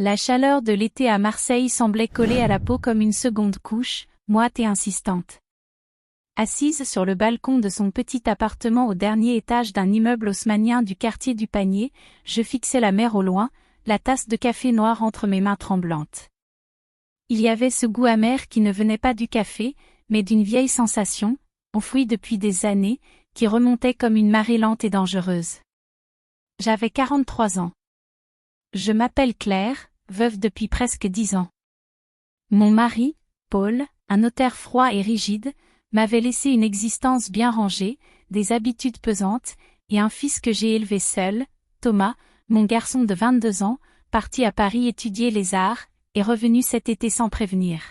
La chaleur de l'été à Marseille semblait coller à la peau comme une seconde couche, moite et insistante. Assise sur le balcon de son petit appartement au dernier étage d'un immeuble haussmannien du quartier du Panier, je fixais la mer au loin, la tasse de café noir entre mes mains tremblantes. Il y avait ce goût amer qui ne venait pas du café, mais d'une vieille sensation, enfouie depuis des années, qui remontait comme une marée lente et dangereuse. J'avais 43 ans. Je m'appelle Claire, veuve depuis presque 10 ans. Mon mari, Paul, un notaire froid et rigide, m'avait laissé une existence bien rangée, des habitudes pesantes, et un fils que j'ai élevé seul, Thomas, mon garçon de 22 ans, parti à Paris étudier les arts, et revenu cet été sans prévenir.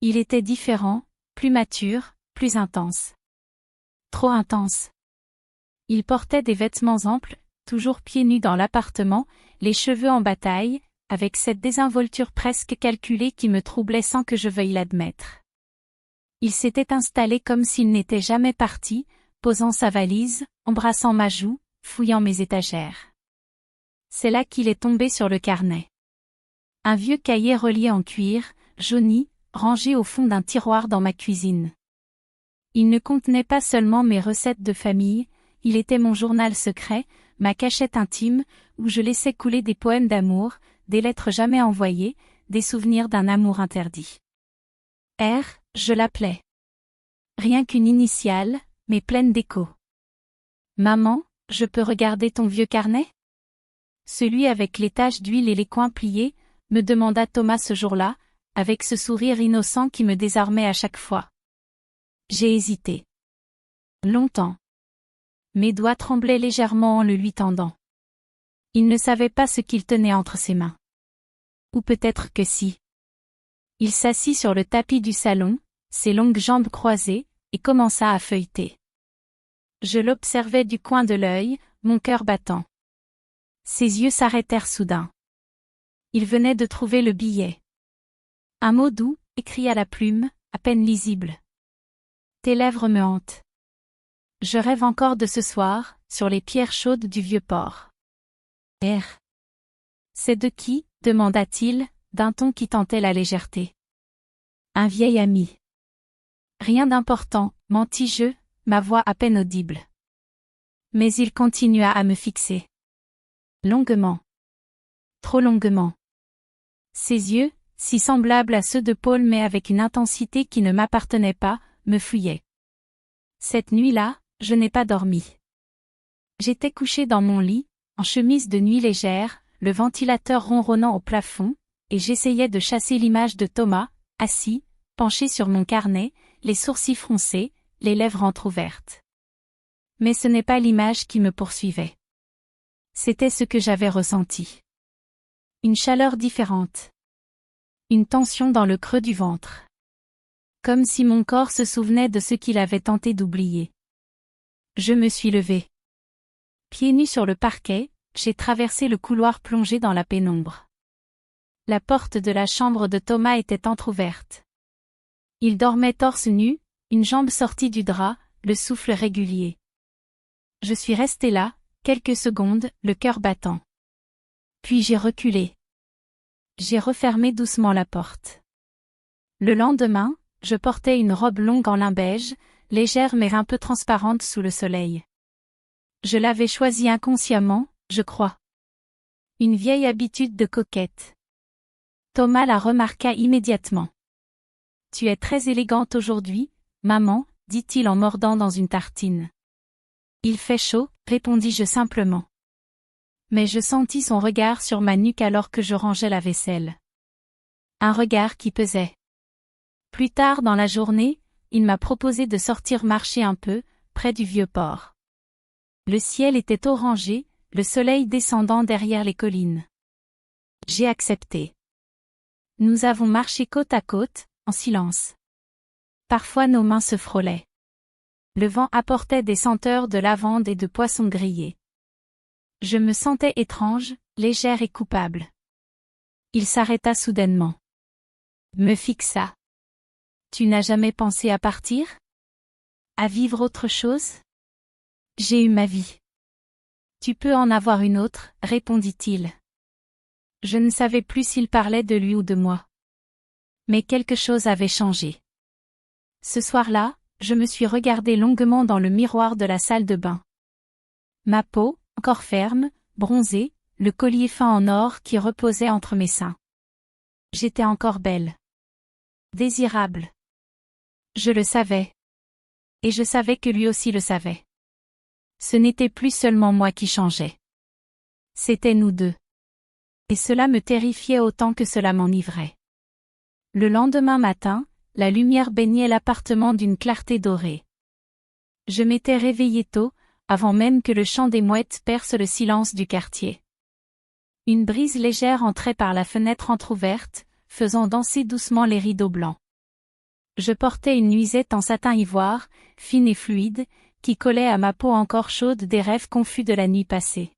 Il était différent, plus mature, plus intense. Trop intense. Il portait des vêtements amples, toujours pieds nus dans l'appartement, les cheveux en bataille, avec cette désinvolture presque calculée qui me troublait sans que je veuille l'admettre. Il s'était installé comme s'il n'était jamais parti, posant sa valise, embrassant ma joue, fouillant mes étagères. C'est là qu'il est tombé sur le carnet. Un vieux cahier relié en cuir, jauni, rangé au fond d'un tiroir dans ma cuisine. Il ne contenait pas seulement mes recettes de famille, il était mon journal secret, ma cachette intime, où je laissais couler des poèmes d'amour, des lettres jamais envoyées, des souvenirs d'un amour interdit. R, je l'appelais. Rien qu'une initiale, mais pleine d'écho. Maman, je peux regarder ton vieux carnet? Celui avec les taches d'huile et les coins pliés, me demanda Thomas ce jour-là, avec ce sourire innocent qui me désarmait à chaque fois. J'ai hésité. Longtemps. Mes doigts tremblaient légèrement en le lui tendant. Il ne savait pas ce qu'il tenait entre ses mains. Ou peut-être que si. Il s'assit sur le tapis du salon, ses longues jambes croisées, et commença à feuilleter. Je l'observais du coin de l'œil, mon cœur battant. Ses yeux s'arrêtèrent soudain. Il venait de trouver le billet. Un mot doux, écrit à la plume, à peine lisible. Tes lèvres me hantent. Je rêve encore de ce soir, sur les pierres chaudes du vieux port. R. C'est de qui? Demanda-t-il, d'un ton qui tentait la légèreté. Un vieil ami. Rien d'important, mentis-je, ma voix à peine audible. Mais il continua à me fixer. Longuement. Trop longuement. Ses yeux, si semblables à ceux de Paul mais avec une intensité qui ne m'appartenait pas, me fouillaient. Cette nuit-là, je n'ai pas dormi. J'étais couché dans mon lit, en chemise de nuit légère, le ventilateur ronronnant au plafond, et j'essayais de chasser l'image de Thomas, assis, penché sur mon carnet, les sourcils froncés, les lèvres entr'ouvertes. Mais ce n'est pas l'image qui me poursuivait. C'était ce que j'avais ressenti. Une chaleur différente. Une tension dans le creux du ventre. Comme si mon corps se souvenait de ce qu'il avait tenté d'oublier. Je me suis levé. Pieds nus sur le parquet, j'ai traversé le couloir plongé dans la pénombre. La porte de la chambre de Thomas était entr'ouverte. Il dormait torse nu, une jambe sortie du drap, le souffle régulier. Je suis resté là, quelques secondes, le cœur battant. Puis j'ai reculé. J'ai refermé doucement la porte. Le lendemain, je portais une robe longue en lin beige, légère mais un peu transparente sous le soleil. Je l'avais choisie inconsciemment, je crois. Une vieille habitude de coquette. Thomas la remarqua immédiatement. Tu es très élégante aujourd'hui, maman, dit-il en mordant dans une tartine. Il fait chaud, répondis-je simplement. Mais je sentis son regard sur ma nuque alors que je rangeais la vaisselle. Un regard qui pesait. Plus tard dans la journée, il m'a proposé de sortir marcher un peu, près du vieux port. Le ciel était orangé, le soleil descendant derrière les collines. J'ai accepté. Nous avons marché côte à côte, en silence. Parfois nos mains se frôlaient. Le vent apportait des senteurs de lavande et de poisson grillé. Je me sentais étrange, légère et coupable. Il s'arrêta soudainement. Me fixa. Tu n'as jamais pensé à partir? À vivre autre chose? J'ai eu ma vie. Tu peux en avoir une autre, répondit-il. Je ne savais plus s'il parlait de lui ou de moi. Mais quelque chose avait changé. Ce soir-là, je me suis regardée longuement dans le miroir de la salle de bain. Ma peau, encore ferme, bronzée, le collier fin en or qui reposait entre mes seins. J'étais encore belle. Désirable. Je le savais. Et je savais que lui aussi le savait. Ce n'était plus seulement moi qui changeais. C'était nous deux. Et cela me terrifiait autant que cela m'enivrait. Le lendemain matin, la lumière baignait l'appartement d'une clarté dorée. Je m'étais réveillée tôt, avant même que le chant des mouettes perce le silence du quartier. Une brise légère entrait par la fenêtre entr'ouverte, faisant danser doucement les rideaux blancs. Je portais une nuisette en satin ivoire, fine et fluide, qui collait à ma peau encore chaude des rêves confus de la nuit passée.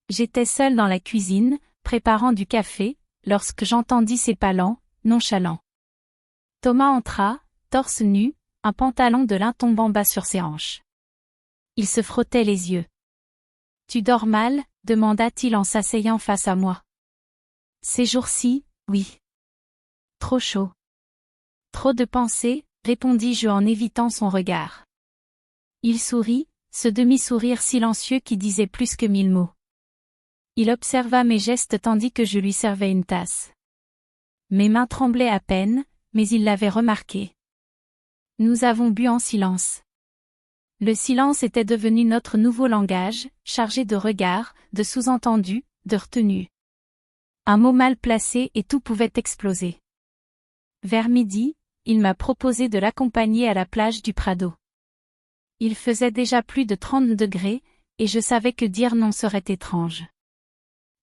J'étais seule dans la cuisine, préparant du café, lorsque j'entendis ses pas lents, nonchalants. Thomas entra, torse nu, un pantalon de lin tombant bas sur ses hanches. Il se frottait les yeux. « Tu dors mal ?» demanda-t-il en s'asseyant face à moi. « Ces jours-ci, oui. Trop chaud. Trop de pensées, répondis-je en évitant son regard. Il sourit, ce demi-sourire silencieux qui disait plus que 1000 mots. Il observa mes gestes tandis que je lui servais une tasse. Mes mains tremblaient à peine, mais il l'avait remarqué. Nous avons bu en silence. Le silence était devenu notre nouveau langage, chargé de regards, de sous-entendus, de retenues. Un mot mal placé et tout pouvait exploser. Vers midi, il m'a proposé de l'accompagner à la plage du Prado. Il faisait déjà plus de 30 degrés, et je savais que dire non serait étrange.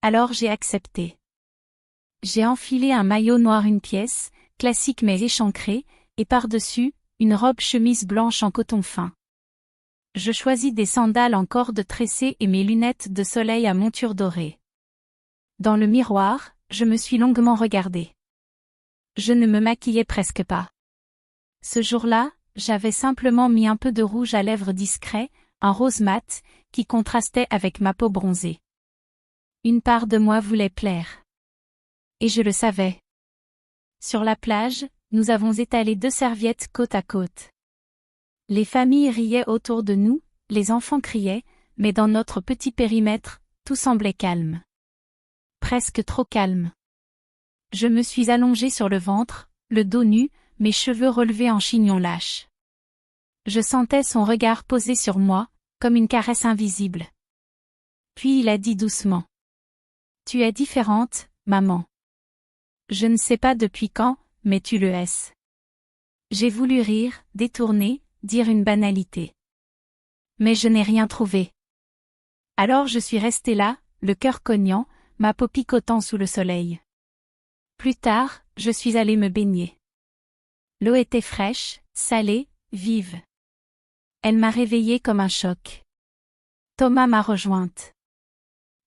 Alors j'ai accepté. J'ai enfilé un maillot noir une pièce, classique mais échancré, et par-dessus, une robe chemise blanche en coton fin. Je choisis des sandales en corde tressée et mes lunettes de soleil à monture dorée. Dans le miroir, je me suis longuement regardée. Je ne me maquillais presque pas. Ce jour-là, j'avais simplement mis un peu de rouge à lèvres discret, un rose mat, qui contrastait avec ma peau bronzée. Une part de moi voulait plaire. Et je le savais. Sur la plage, nous avons étalé 2 serviettes côte à côte. Les familles riaient autour de nous, les enfants criaient, mais dans notre petit périmètre, tout semblait calme. Presque trop calme. Je me suis allongée sur le ventre, le dos nu, mes cheveux relevés en chignon lâche. Je sentais son regard posé sur moi, comme une caresse invisible. Puis il a dit doucement. « Tu es différente, maman. Je ne sais pas depuis quand, mais tu le es. » J'ai voulu rire, détourner, dire une banalité. Mais je n'ai rien trouvé. Alors je suis restée là, le cœur cognant, ma peau picotant sous le soleil. Plus tard, je suis allée me baigner. L'eau était fraîche, salée, vive. Elle m'a réveillée comme un choc. Thomas m'a rejointe.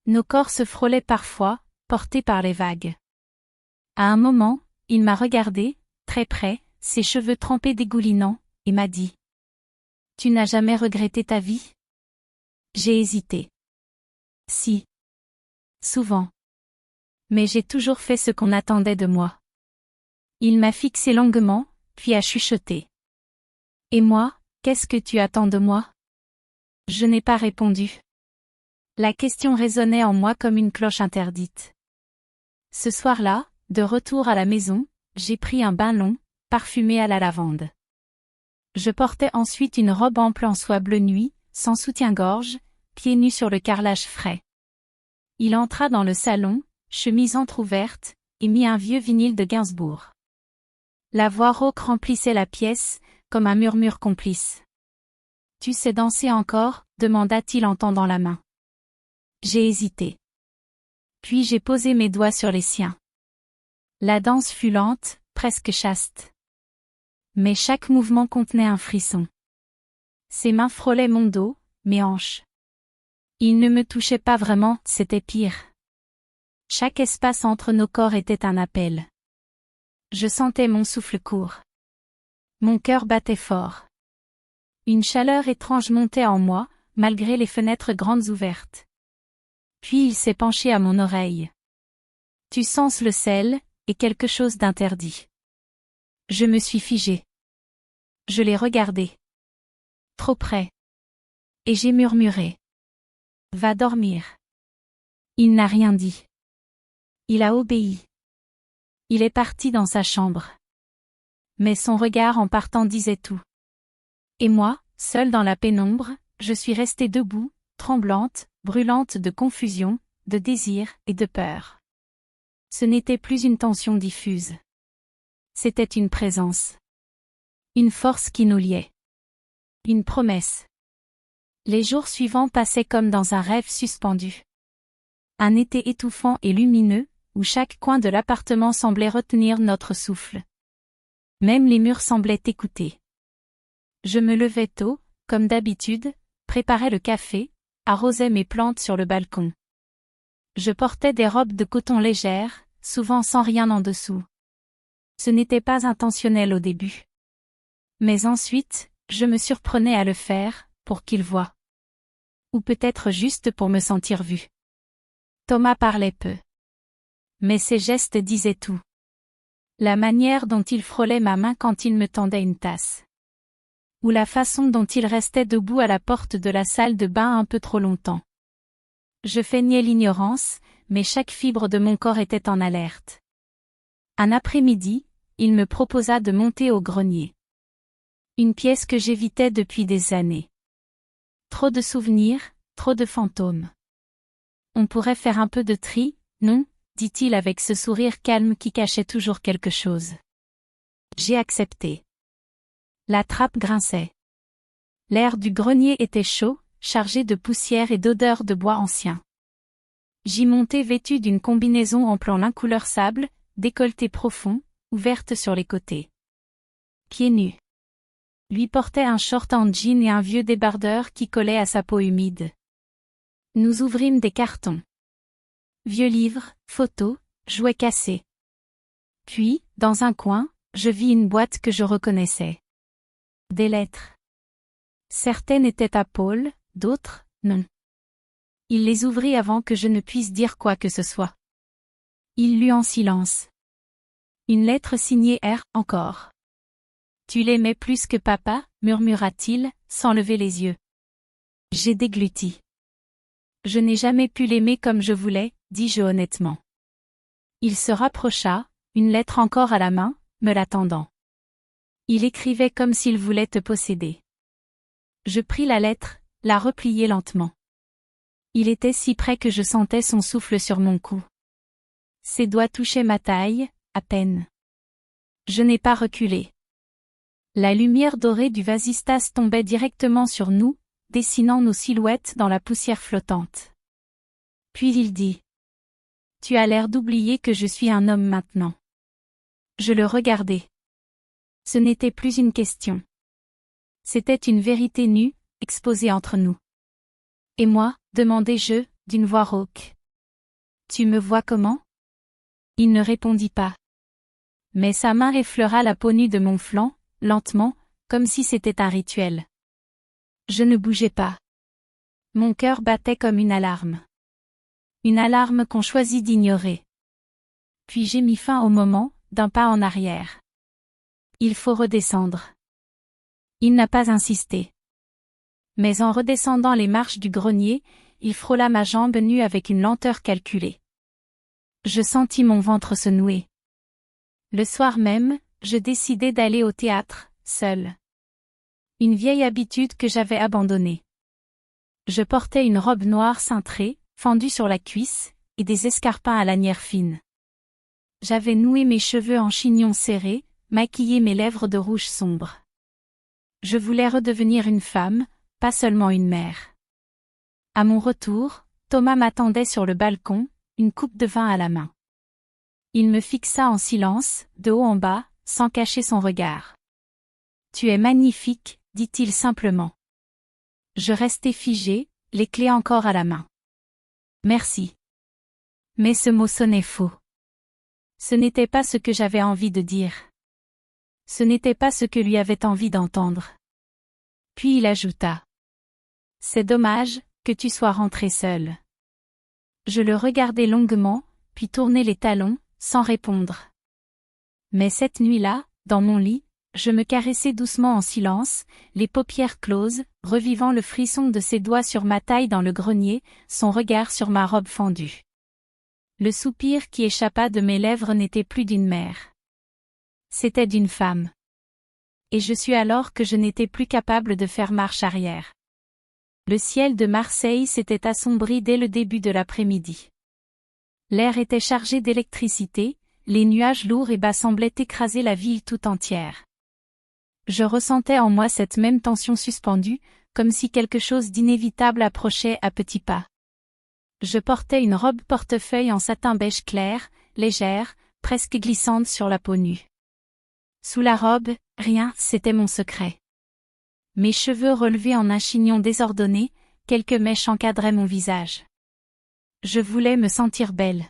Nos corps se frôlaient parfois, portés par les vagues. À un moment, il m'a regardée, très près, ses cheveux trempés dégoulinants, et m'a dit. « Tu n'as jamais regretté ta vie ?» J'ai hésité. Si. Souvent. Mais j'ai toujours fait ce qu'on attendait de moi. Il m'a fixé longuement, puis a chuchoté. « Et moi, qu'est-ce que tu attends de moi ?» Je n'ai pas répondu. La question résonnait en moi comme une cloche interdite. Ce soir-là, de retour à la maison, j'ai pris un bain long, parfumé à la lavande. Je portais ensuite une robe ample en soie bleu nuit, sans soutien-gorge, pieds nus sur le carrelage frais. Il entra dans le salon, chemise entr'ouverte, et mit un vieux vinyle de Gainsbourg. La voix rauque remplissait la pièce, comme un murmure complice. « Tu sais danser encore ?» demanda-t-il en tendant la main. J'ai hésité. Puis j'ai posé mes doigts sur les siens. La danse fut lente, presque chaste. Mais chaque mouvement contenait un frisson. Ses mains frôlaient mon dos, mes hanches. Il ne me touchait pas vraiment, c'était pire. Chaque espace entre nos corps était un appel. Je sentais mon souffle court. Mon cœur battait fort. Une chaleur étrange montait en moi, malgré les fenêtres grandes ouvertes. Puis il s'est penché à mon oreille. Tu sens le sel, et quelque chose d'interdit. Je me suis figée. Je l'ai regardé. Trop près. Et j'ai murmuré. Va dormir. Il n'a rien dit. Il a obéi. Il est parti dans sa chambre. Mais son regard en partant disait tout. Et moi, seule dans la pénombre, je suis restée debout, tremblante, brûlante de confusion, de désir et de peur. Ce n'était plus une tension diffuse. C'était une présence. Une force qui nous liait. Une promesse. Les jours suivants passaient comme dans un rêve suspendu. Un été étouffant et lumineux, où chaque coin de l'appartement semblait retenir notre souffle. Même les murs semblaient écouter. Je me levais tôt, comme d'habitude, préparais le café, arrosais mes plantes sur le balcon. Je portais des robes de coton légères, souvent sans rien en dessous. Ce n'était pas intentionnel au début. Mais ensuite, je me surprenais à le faire, pour qu'il voie. Ou peut-être juste pour me sentir vue. Thomas parlait peu. Mais ses gestes disaient tout. La manière dont il frôlait ma main quand il me tendait une tasse. Ou la façon dont il restait debout à la porte de la salle de bain un peu trop longtemps. Je feignais l'ignorance, mais chaque fibre de mon corps était en alerte. Un après-midi, il me proposa de monter au grenier. Une pièce que j'évitais depuis des années. Trop de souvenirs, trop de fantômes. On pourrait faire un peu de tri, non ? Dit-il avec ce sourire calme qui cachait toujours quelque chose. J'ai accepté. La trappe grinçait. L'air du grenier était chaud, chargé de poussière et d'odeur de bois ancien. J'y montais vêtue d'une combinaison en plan couleur sable, décolleté profond, ouverte sur les côtés. Pieds nus. Lui portait un short en jean et un vieux débardeur qui collait à sa peau humide. Nous ouvrîmes des cartons. Vieux livres, photos, jouets cassés. Puis, dans un coin, je vis une boîte que je reconnaissais. Des lettres. Certaines étaient à Paul, d'autres, non. Il les ouvrit avant que je ne puisse dire quoi que ce soit. Il lut en silence. Une lettre signée R. Encore. Tu l'aimais plus que papa, murmura-t-il, sans lever les yeux. J'ai dégluti. Je n'ai jamais pu l'aimer comme je voulais, dis-je honnêtement. Il se rapprocha, une lettre encore à la main, me l'attendant. Il écrivait comme s'il voulait te posséder. Je pris la lettre, la repliai lentement. Il était si près que je sentais son souffle sur mon cou. Ses doigts touchaient ma taille, à peine. Je n'ai pas reculé. La lumière dorée du vasistas tombait directement sur nous, dessinant nos silhouettes dans la poussière flottante. Puis il dit. Tu as l'air d'oublier que je suis un homme maintenant. Je le regardai. Ce n'était plus une question. C'était une vérité nue, exposée entre nous. Et moi, demandai-je, d'une voix rauque. Tu me vois comment ? Il ne répondit pas. Mais sa main effleura la peau nue de mon flanc, lentement, comme si c'était un rituel. Je ne bougeais pas. Mon cœur battait comme une alarme. Une alarme qu'on choisit d'ignorer. Puis j'ai mis fin au moment, d'un pas en arrière. Il faut redescendre. Il n'a pas insisté. Mais en redescendant les marches du grenier, il frôla ma jambe nue avec une lenteur calculée. Je sentis mon ventre se nouer. Le soir même, je décidai d'aller au théâtre, seule. Une vieille habitude que j'avais abandonnée. Je portais une robe noire cintrée, fendue sur la cuisse, et des escarpins à lanière fine. J'avais noué mes cheveux en chignon serré, maquillé mes lèvres de rouge sombre. Je voulais redevenir une femme, pas seulement une mère. À mon retour, Thomas m'attendait sur le balcon, une coupe de vin à la main. Il me fixa en silence, de haut en bas, sans cacher son regard. « Tu es magnifique », dit-il simplement. Je restai figée, les clés encore à la main. « Merci. » Mais ce mot sonnait faux. Ce n'était pas ce que j'avais envie de dire. Ce n'était pas ce que lui avait envie d'entendre. Puis il ajouta. « C'est dommage, que tu sois rentrée seule. » Je le regardai longuement, puis tourner les talons, sans répondre. Mais cette nuit-là, dans mon lit, je me caressais doucement en silence, les paupières closes, revivant le frisson de ses doigts sur ma taille dans le grenier, son regard sur ma robe fendue. Le soupir qui échappa de mes lèvres n'était plus d'une mère. C'était d'une femme. Et je sus alors que je n'étais plus capable de faire marche arrière. Le ciel de Marseille s'était assombri dès le début de l'après-midi. L'air était chargé d'électricité, les nuages lourds et bas semblaient écraser la ville tout entière. Je ressentais en moi cette même tension suspendue, comme si quelque chose d'inévitable approchait à petits pas. Je portais une robe portefeuille en satin beige clair, légère, presque glissante sur la peau nue. Sous la robe, rien, c'était mon secret. Mes cheveux relevés en un chignon désordonné, quelques mèches encadraient mon visage. Je voulais me sentir belle.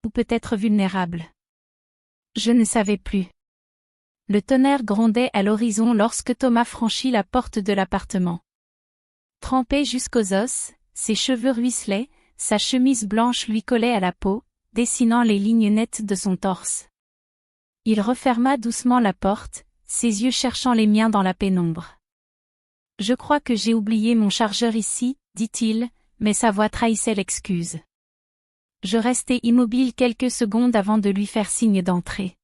Ou peut-être vulnérable. Je ne savais plus. Le tonnerre grondait à l'horizon lorsque Thomas franchit la porte de l'appartement. Trempé jusqu'aux os, ses cheveux ruisselaient, sa chemise blanche lui collait à la peau, dessinant les lignes nettes de son torse. Il referma doucement la porte, ses yeux cherchant les miens dans la pénombre. « Je crois que j'ai oublié mon chargeur ici, dit-il, mais sa voix trahissait l'excuse. Je restai immobile quelques secondes avant de lui faire signe d'entrer.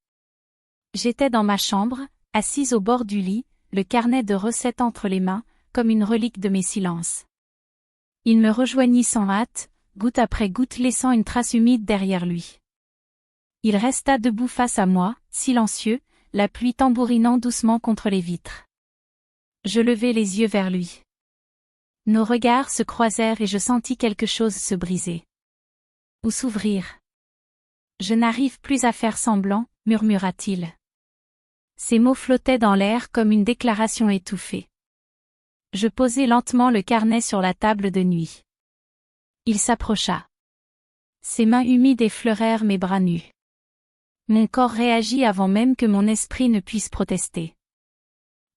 J'étais dans ma chambre, assise au bord du lit, le carnet de recettes entre les mains, comme une relique de mes silences. Il me rejoignit sans hâte, goutte après goutte laissant une trace humide derrière lui. Il resta debout face à moi, silencieux, la pluie tambourinant doucement contre les vitres. Je levai les yeux vers lui. Nos regards se croisèrent et je sentis quelque chose se briser. Ou s'ouvrir. « Je n'arrive plus à faire semblant, » murmura-t-il. Ces mots flottaient dans l'air comme une déclaration étouffée. Je posai lentement le carnet sur la table de nuit. Il s'approcha. Ses mains humides effleurèrent mes bras nus. Mon corps réagit avant même que mon esprit ne puisse protester.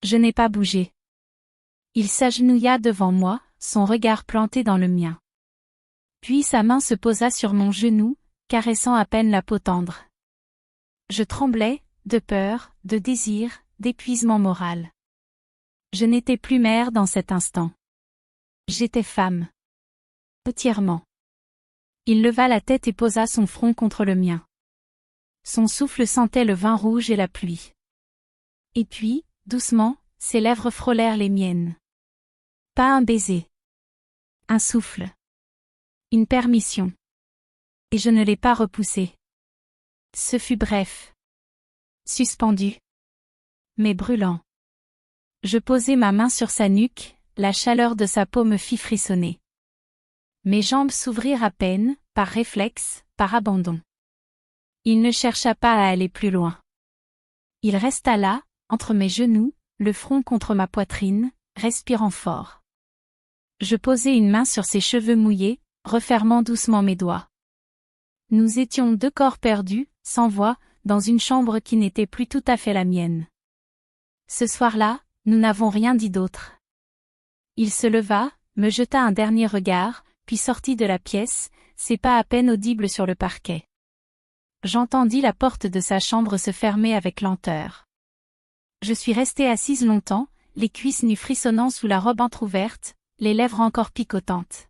Je n'ai pas bougé. Il s'agenouilla devant moi, son regard planté dans le mien. Puis sa main se posa sur mon genou, caressant à peine la peau tendre. Je tremblais, de peur, de désir, d'épuisement moral. Je n'étais plus mère dans cet instant. J'étais femme. Entièrement. Il leva la tête et posa son front contre le mien. Son souffle sentait le vin rouge et la pluie. Et puis, doucement, ses lèvres frôlèrent les miennes. Pas un baiser. Un souffle. Une permission. Et je ne l'ai pas repoussé. Ce fut bref. Suspendu. Mais brûlant. Je posai ma main sur sa nuque, la chaleur de sa peau me fit frissonner. Mes jambes s'ouvrirent à peine, par réflexe, par abandon. Il ne chercha pas à aller plus loin. Il resta là, entre mes genoux, le front contre ma poitrine, respirant fort. Je posai une main sur ses cheveux mouillés, refermant doucement mes doigts. Nous étions deux corps perdus, sans voix, dans une chambre qui n'était plus tout à fait la mienne. Ce soir-là, nous n'avons rien dit d'autre. Il se leva, me jeta un dernier regard, puis sortit de la pièce, ses pas à peine audibles sur le parquet. J'entendis la porte de sa chambre se fermer avec lenteur. Je suis restée assise longtemps, les cuisses nues frissonnant sous la robe entr'ouverte, les lèvres encore picotantes.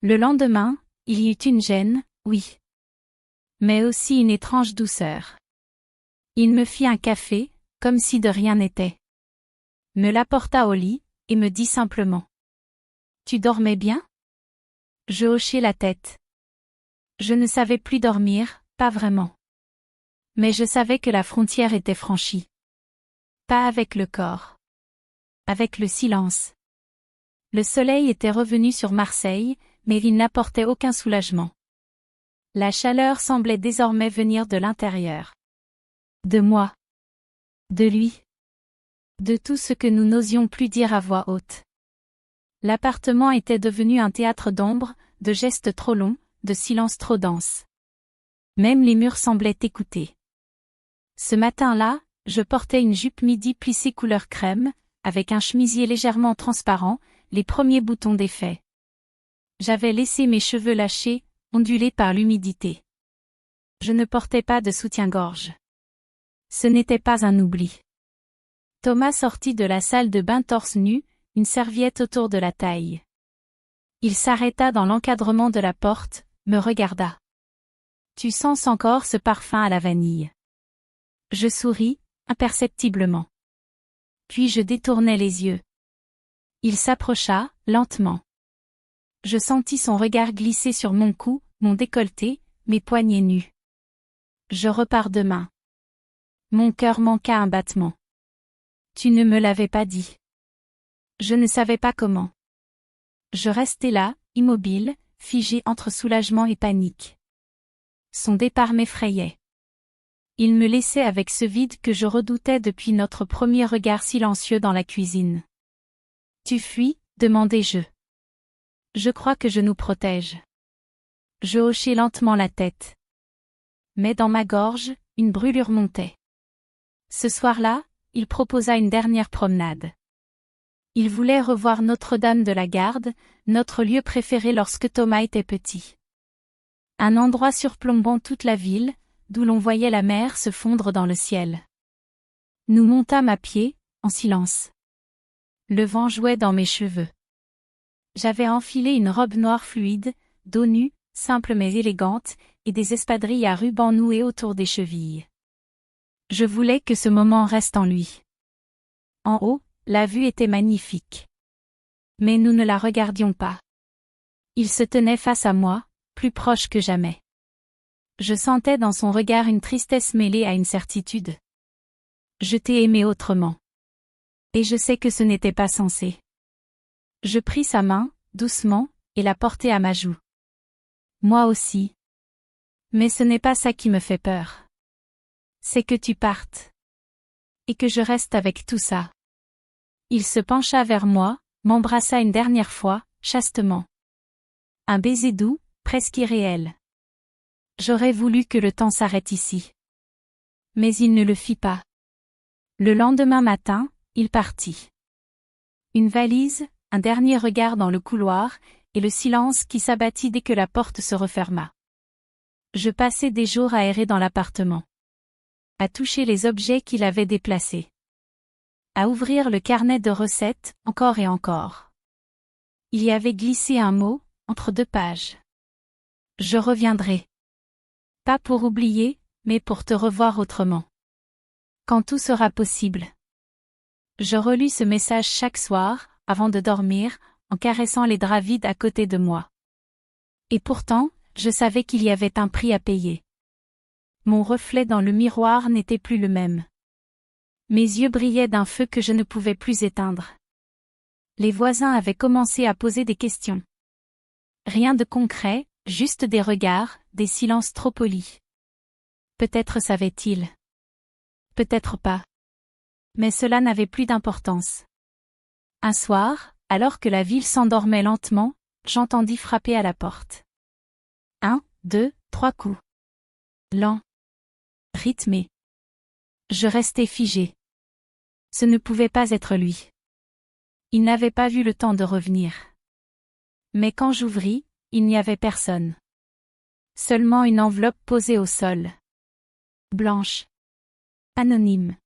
Le lendemain, il y eut une gêne, oui. Mais aussi une étrange douceur. Il me fit un café, comme si de rien n'était. Me l'apporta au lit, et me dit simplement. « Tu dormais bien ?» Je hochai la tête. Je ne savais plus dormir, pas vraiment. Mais je savais que la frontière était franchie. Pas avec le corps. Avec le silence. Le soleil était revenu sur Marseille, mais il n'apportait aucun soulagement. La chaleur semblait désormais venir de l'intérieur. De moi. De lui. De tout ce que nous n'osions plus dire à voix haute. L'appartement était devenu un théâtre d'ombre, de gestes trop longs, de silences trop denses. Même les murs semblaient écouter. Ce matin-là, je portais une jupe midi plissée couleur crème, avec un chemisier légèrement transparent, les premiers boutons défaits. J'avais laissé mes cheveux lâchés, ondulée par l'humidité. Je ne portais pas de soutien-gorge. Ce n'était pas un oubli. Thomas sortit de la salle de bain torse nu, une serviette autour de la taille. Il s'arrêta dans l'encadrement de la porte, me regarda. « Tu sens encore ce parfum à la vanille. » Je souris, imperceptiblement. Puis je détournai les yeux. Il s'approcha, lentement. Je sentis son regard glisser sur mon cou, mon décolleté, mes poignets nus. Je repars demain. Mon cœur manqua un battement. Tu ne me l'avais pas dit. Je ne savais pas comment. Je restai là, immobile, figé entre soulagement et panique. Son départ m'effrayait. Il me laissait avec ce vide que je redoutais depuis notre premier regard silencieux dans la cuisine. « Tu fuis ?» demandai-je. « Je crois que je nous protège. » Je hochai lentement la tête. Mais dans ma gorge, une brûlure montait. Ce soir-là, il proposa une dernière promenade. Il voulait revoir Notre-Dame de la Garde, notre lieu préféré lorsque Thomas était petit. Un endroit surplombant toute la ville, d'où l'on voyait la mer se fondre dans le ciel. Nous montâmes à pied, en silence. Le vent jouait dans mes cheveux. J'avais enfilé une robe noire fluide, dos nu, simple mais élégante, et des espadrilles à ruban noués autour des chevilles. Je voulais que ce moment reste en lui. En haut, la vue était magnifique. Mais nous ne la regardions pas. Il se tenait face à moi, plus proche que jamais. Je sentais dans son regard une tristesse mêlée à une certitude. Je t'ai aimé autrement. Et je sais que ce n'était pas censé. Je pris sa main, doucement, et la portai à ma joue. Moi aussi. Mais ce n'est pas ça qui me fait peur. C'est que tu partes. Et que je reste avec tout ça. Il se pencha vers moi, m'embrassa une dernière fois, chastement. Un baiser doux, presque irréel. J'aurais voulu que le temps s'arrête ici. Mais il ne le fit pas. Le lendemain matin, il partit. Une valise, un dernier regard dans le couloir, et le silence qui s'abattit dès que la porte se referma. Je passai des jours à errer dans l'appartement. À toucher les objets qu'il avait déplacés. À ouvrir le carnet de recettes, encore et encore. Il y avait glissé un mot, entre deux pages. Je reviendrai. Pas pour oublier, mais pour te revoir autrement. Quand tout sera possible. Je relus ce message chaque soir, avant de dormir, en caressant les draps vides à côté de moi. Et pourtant, je savais qu'il y avait un prix à payer. Mon reflet dans le miroir n'était plus le même. Mes yeux brillaient d'un feu que je ne pouvais plus éteindre. Les voisins avaient commencé à poser des questions. Rien de concret, juste des regards, des silences trop polis. Peut-être savait-il. Peut-être pas. Mais cela n'avait plus d'importance. Un soir, alors que la ville s'endormait lentement, j'entendis frapper à la porte. 1, 2, 3 coups. Lent. Rythmé. Je restai figé. Ce ne pouvait pas être lui. Il n'avait pas vu le temps de revenir. Mais quand j'ouvris, il n'y avait personne. Seulement une enveloppe posée au sol. Blanche. Anonyme.